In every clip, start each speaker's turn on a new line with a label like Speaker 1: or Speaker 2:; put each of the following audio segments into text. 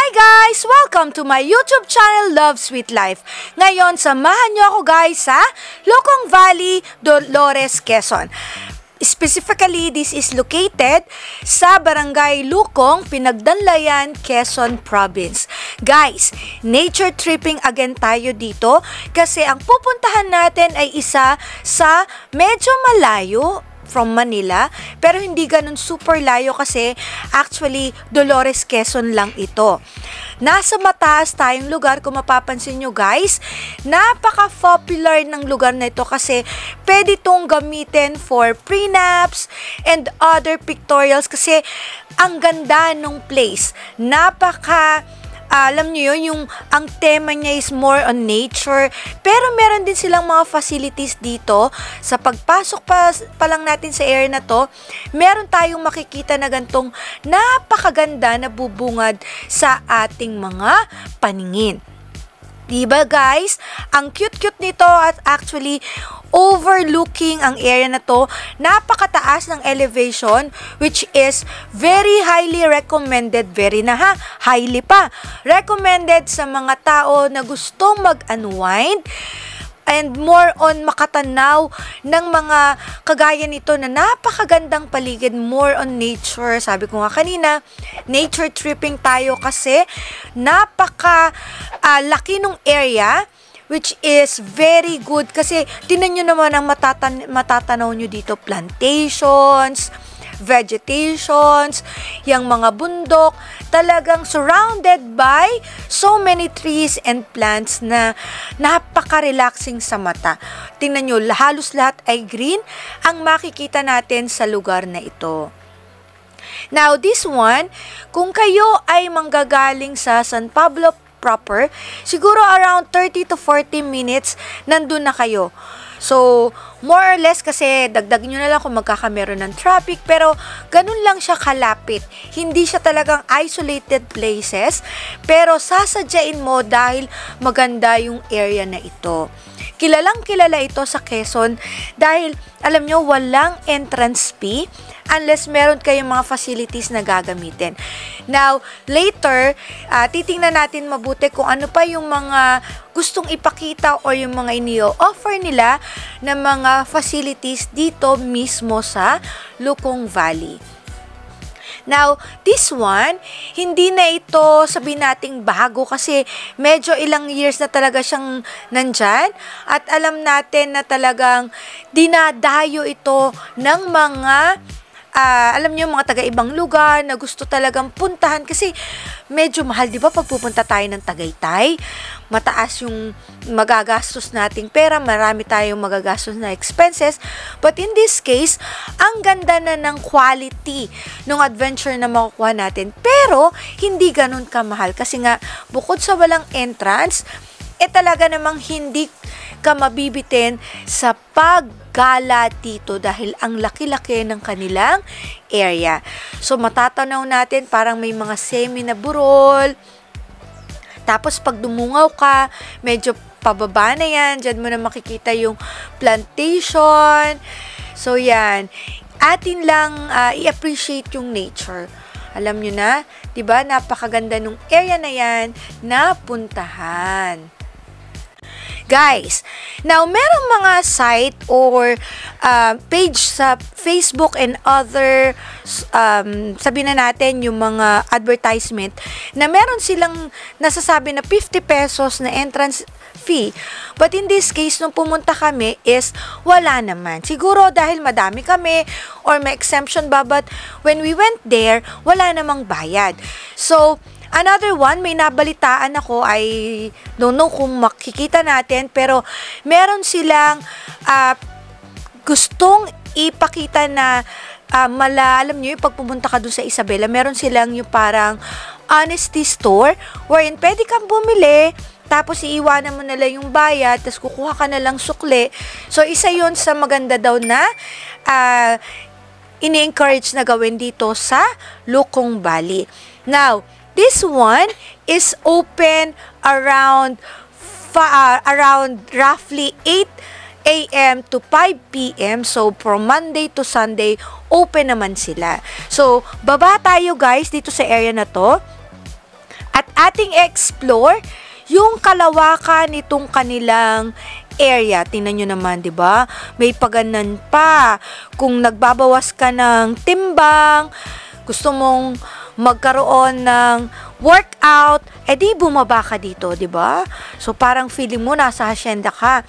Speaker 1: Hi guys! Welcome to my YouTube channel, Love Sweet Life. Ngayon, samahan niyo ako guys sa Lukong Valley, Dolores, Quezon. Specifically, this is located sa Barangay Lukong, Pinagdanlayan, Quezon Province. Guys, nature tripping again tayo dito kasi ang pupuntahan natin ay isa sa medyo malayo from Manila, pero hindi ganun super layo kasi actually Dolores, Quezon lang ito. Nasa mataas tayong lugar, kung mapapansin nyo guys, napaka-popular ng lugar na ito kasi pwede itong gamitin for prenups and other pictorials kasi ang ganda ng place. Alam nyo yun, ang tema niya is more on nature, pero meron din silang mga facilities dito. Sa pagpasok pa lang natin sa area na to, meron tayong makikita na gantong napakaganda na bubungad sa ating mga paningin. Diba guys? Ang cute-cute nito at actually overlooking ang area na to. Napakataas ng elevation which is very highly recommended. Highly pa. Recommended sa mga tao na gustong mag-unwind and more on makatanaw ng mga kagaya nito na napakagandang paligid, more on nature. Sabi ko nga kanina, nature tripping tayo kasi laki nung area which is very good kasi tinan nyo naman ang matatanaw nyo dito, plantations, vegetations, yung mga bundok, talagang surrounded by so many trees and plants na napaka-relaxing sa mata. Tingnan nyo, halos lahat ay green ang makikita natin sa lugar na ito. Now, this one, kung kayo ay manggagaling sa San Pablo proper, siguro around 30 to 40 minutes nandun na kayo. So, more or less kasi dagdag nyo na lang kung magkakameron ng traffic, pero ganun lang siya kalapit. Hindi siya talagang isolated places, pero sasadyain mo dahil maganda yung area na ito. Kilalang kilala ito sa Quezon dahil alam nyo walang entrance fee unless meron kayong mga facilities na gagamitin. Now, later, titingnan natin mabuti kung ano pa yung mga gustong ipakita o yung mga inio-offer nila na mga facilities dito mismo sa Lukong Valley. Now, this one, hindi na ito sabihin nating bago kasi medyo ilang years na talaga siyang nandyan at alam natin na talagang dinadayo ito ng mga alam niyo mga taga-ibang lugar na gusto talagang puntahan kasi medyo mahal, di ba, pag pupunta tayo ng Tagaytay, mataas yung magagastos nating pera, marami tayong magagastos na expenses, but in this case, ang ganda na ng quality ng adventure na makukuha natin, pero hindi ganun kamahal kasi nga, bukod sa walang entrance, talaga namang hindi ka mabibitin sa paggala dito dahil ang laki-laki ng kanilang area. So, matatanaw natin parang may mga semi na burol. Tapos, pag dumungaw ka, medyo pababa na yan. Diyan mo na makikita yung plantation. So, yan. Atin lang i-appreciate yung nature. Alam nyo na, diba? Napakaganda nung area na yan na puntahan. Guys, now merong mga site or page sa Facebook and other sabihin na natin yung mga advertisement na meron silang nasasabi na 50 pesos na entrance fee. But in this case, nung pumunta kami is wala naman. Siguro dahil madami kami or may exemption ba, but when we went there, wala namang bayad. So, another one, may nabalitaan ako, I don't know kung makikita natin, pero meron silang gustong ipakita na alam nyo yung pagpupunta ka dun sa Isabela, meron silang yung parang honesty store wherein pwede kang bumili, tapos iiwanan mo na lang yung bayad, tapos kukuha ka na lang sukli. So, isa yun sa maganda daw na ini-encourage na gawin dito sa Lukong Valley. Now, this one is open around roughly 8 a.m. to 5 p.m. So, from Monday to Sunday, open naman sila. So, baba tayo guys dito sa area na to. At ating explore yung kalawakan nitong kanilang area. Tingnan nyo naman, di ba? May paganan pa. Kung nagbabawas ka ng timbang, gusto mong magkaroon ng workout, edi bumaba ka dito, di ba? So, parang feeling mo nasa hacienda ka.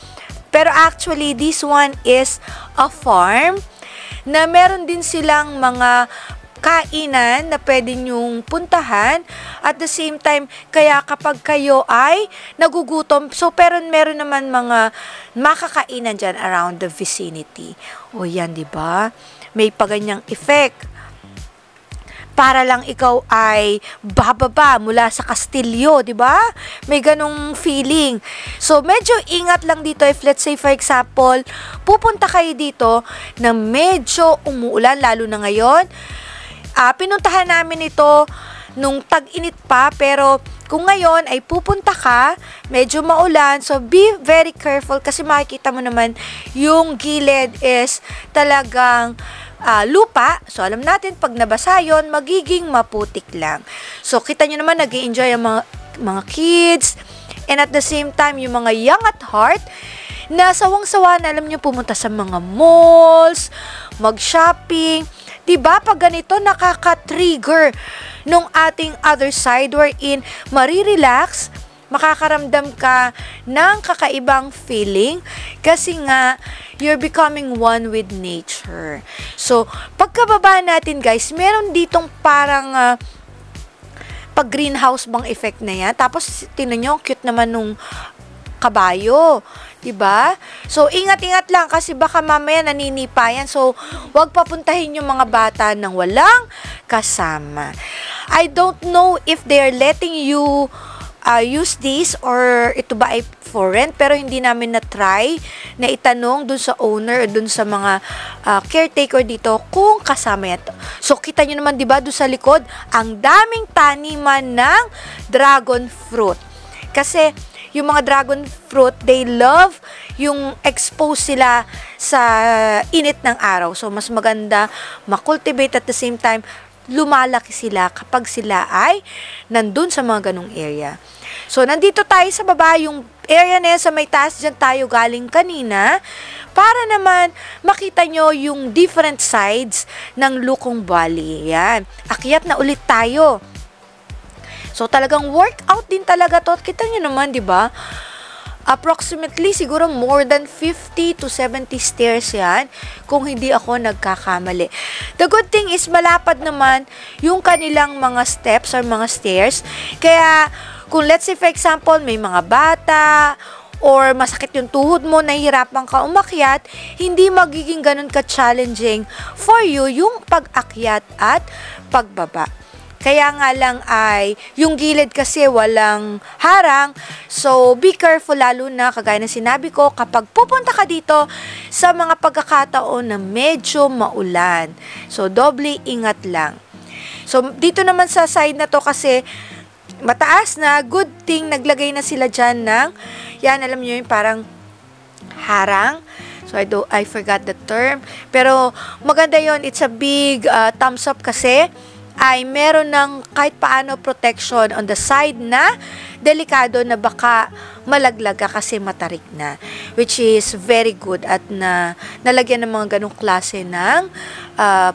Speaker 1: Pero actually, this one is a farm na meron din silang mga kainan na pwede nyong puntahan. At the same time, kaya kapag kayo ay nagugutom, so pero meron naman mga makakainan dyan around the vicinity. O yan, di ba? May paganyang effect. Para lang ikaw ay bababa mula sa kastilyo, di ba? May ganong feeling. So, medyo ingat lang dito if let's say for example, pupunta kayo dito na medyo umuulan, lalo na ngayon. Pinuntahan namin ito nung tag-init pa, pero kung ngayon ay pupunta ka, medyo maulan, so be very careful kasi makikita mo naman yung gilid is talagang lupa. So, alam natin, pag nabasa yun, magiging maputik lang. So, kita nyo naman, nag-i-enjoy ang mga kids, and at the same time, yung mga young at heart, na sawang-sawa na, alam nyo, pumunta sa mga malls, mag-shopping. Diba, pag ganito, nakaka-trigger nung ating other side wherein marirelax, makakaramdam ka ng kakaibang feeling kasi nga, you're becoming one with nature. So, pagkababa natin guys, meron ditong parang pag greenhouse bang effect na yan. Tapos, tingnan nyo, cute naman nung kabayo. Diba? So, ingat-ingat lang kasi baka mamaya naninipa yan. So, wag papuntahin yung mga bata ng walang kasama. I don't know if they're letting you use this or ito ba ay for rent, pero hindi namin na-try na itanong dun sa owner o dun sa mga caretaker dito kung kasama yan. So, kita nyo naman, diba, dun sa likod, ang daming taniman ng dragon fruit. Kasi, yung mga dragon fruit, they love yung expose sila sa init ng araw. So, mas maganda makultivate at the same time, lumalaki sila kapag sila ay nandun sa mga ganong area. So, nandito tayo sa baba, yung area na yan, sa may taas dyan tayo galing kanina, para naman makita nyo yung different sides ng Lukong Valley. Yan. Akyat na ulit tayo. So, talagang workout din talaga to. Kita nyo naman, di ba? Approximately, siguro more than 50 to 70 stairs yan, kung hindi ako nagkakamali. The good thing is, malapad naman yung kanilang mga steps or mga stairs. Kaya, kung let's say, for example, may mga bata, or masakit yung tuhod mo, nahihirapan ka umakyat, hindi magiging ganun ka-challenging for you yung pag-akyat at pagbaba. Kaya nga lang ay, yung gilid kasi walang harang, so be careful lalo na, kagaya ng sinabi ko, kapag pupunta ka dito sa mga pagkakataon na medyo maulan. So, doble ingat lang. So, dito naman sa side na to kasi, mataas na, good thing, naglagay na sila dyan ng, yan, alam nyo yung parang harang. So, I forgot the term. Pero, maganda yon, it's a big thumbs up kasi, ay meron ng kahit paano protection on the side na delikado na baka malaglag ka kasi matarik na. Which is very good at nalagyan ng mga ganong klase ng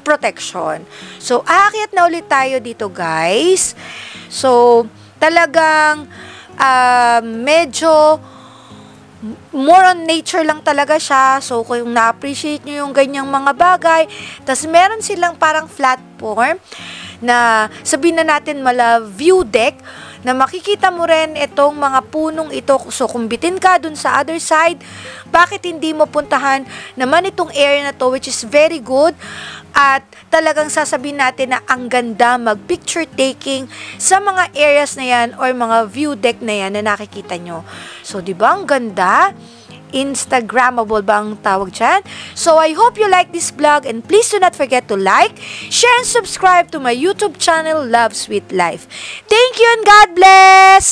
Speaker 1: protection. So, aakyat na ulit tayo dito guys. So, talagang medyo more on nature lang talaga siya. So, kung na-appreciate nyo yung ganyang mga bagay, tas meron silang parang platform na sabihin na natin mala view deck na makikita mo rin itong mga punong ito. So, kung bitin ka dun sa other side, bakit hindi mo puntahan naman itong area na to, which is very good. At talagang sasabihin natin na ang ganda mag-picture taking sa mga areas na yan or mga view deck na yan na nakikita nyo. So, di ba ang ganda? Instagrammable ba ang tawag dyan? So, I hope you like this vlog and please do not forget to like, share, and subscribe to my YouTube channel, Love Sweet Life. Thank you and God bless!